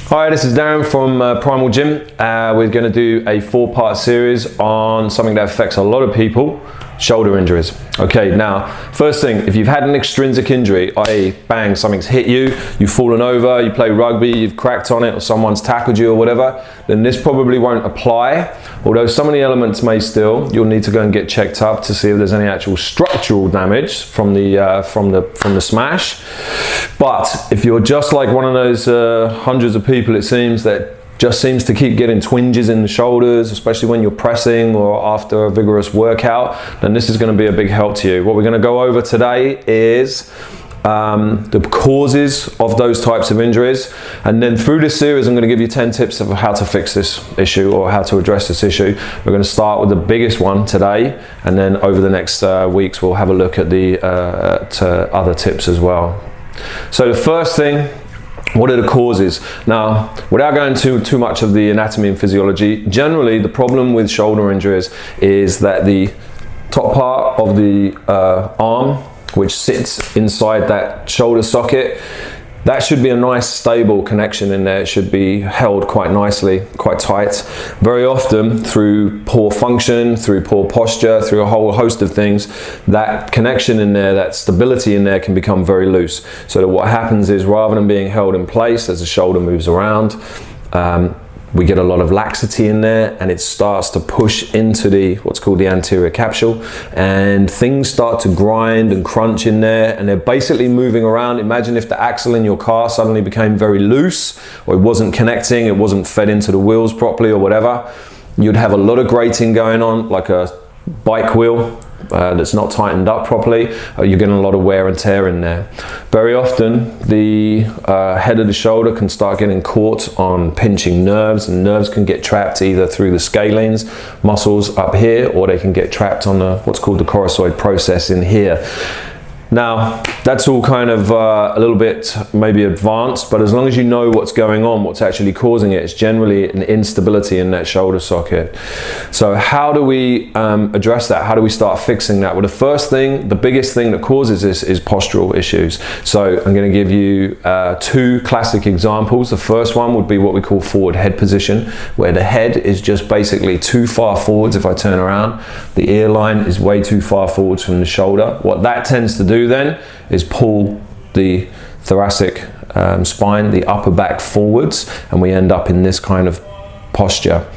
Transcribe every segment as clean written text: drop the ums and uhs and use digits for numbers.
Hi, this is Darren from Primal Gym. We're going to do a 4-part series on something that affects a lot of people, shoulder injuries. Okay, now, first thing, if you've had an extrinsic injury, i.e. bang, something's hit you, you've fallen over, you play rugby, you've cracked on it, or someone's tackled you or whatever, then this probably won't apply. Although some of the elements may still, you'll need to go and get checked up to see if there's any actual structural damage from the smash. But if you're just like one of those hundreds of people, it seems, that just seems to keep getting twinges in the shoulders, especially when you're pressing or after a vigorous workout, then this is going to be a big help to you. What we're going to go over today is the causes of those types of injuries, and then through this series I'm going to give you 10 tips of how to fix this issue or how to address this issue. We're going to start with the biggest one today, and then over the next weeks we'll have a look at the other tips as well. So the first thing, what are the causes? Now, without going into too much of the anatomy and physiology, generally the problem with shoulder injuries is that the top part of the arm, which sits inside that shoulder socket, that should be a nice stable connection in there. It should be held quite nicely, quite tight. Very often through poor function, through poor posture, through a whole host of things, that connection in there, that stability in there can become very loose. So that what happens is, rather than being held in place as the shoulder moves around, we get a lot of laxity in there, and it starts to push into what's called the anterior capsule, and things start to grind and crunch in there, and they're basically moving around. Imagine if the axle in your car suddenly became very loose, or it wasn't connecting, it wasn't fed into the wheels properly or whatever. You'd have a lot of grating going on, like a bike wheel that's not tightened up properly. You're getting a lot of wear and tear in there. Very often the head of the shoulder can start getting caught on pinching nerves, and nerves can get trapped either through the scalenes muscles up here, or they can get trapped on what's called the coracoid process in here. Now, that's all kind of a little bit maybe advanced, but as long as you know what's going on, what's actually causing it, it's generally an instability in that shoulder socket. So how do we address that? How do we start fixing that? Well, the first thing, the biggest thing that causes this is postural issues. So I'm going to give you 2 classic examples. The first one would be what we call forward head position, where the head is just basically too far forwards. If I turn around, the ear line is way too far forwards from the shoulder. What that tends to do then is pull the thoracic spine, the upper back forwards, and we end up in this kind of posture.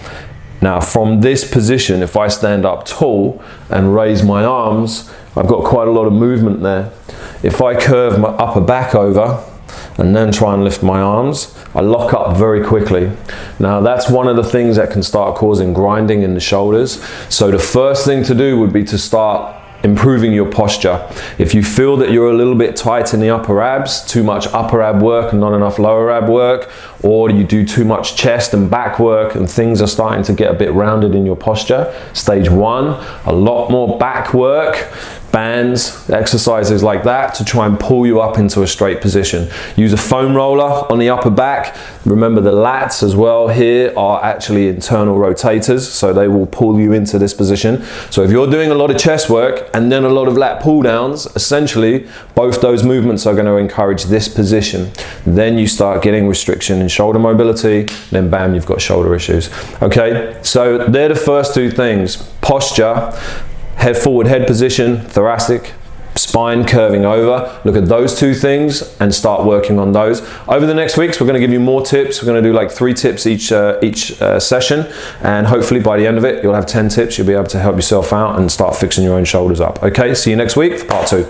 Now, from this position, if I stand up tall and raise my arms, I've got quite a lot of movement there. If I curve my upper back over and then try and lift my arms, I lock up very quickly. Now, that's one of the things that can start causing grinding in the shoulders. So the first thing to do would be to start improving your posture. If you feel that you're a little bit tight in the upper abs, too much upper ab work and not enough lower ab work, or you do too much chest and back work and things are starting to get a bit rounded in your posture, stage 1, a lot more back work, bands, exercises like that to try and pull you up into a straight position. Use a foam roller on the upper back. Remember, the lats as well here are actually internal rotators, so they will pull you into this position. So if you're doing a lot of chest work and then a lot of lat pull downs, essentially both those movements are going to encourage this position. Then you start getting restriction in shoulder mobility, then bam, you've got shoulder issues. Okay, so they're the first 2 things: posture, forward head position, thoracic, spine curving over. Look at those 2 things and start working on those. Over the next weeks, we're going to give you more tips. We're going to do like 3 tips each session, and hopefully by the end of it, you'll have 10 tips. You'll be able to help yourself out and start fixing your own shoulders up. Okay, see you next week for part 2.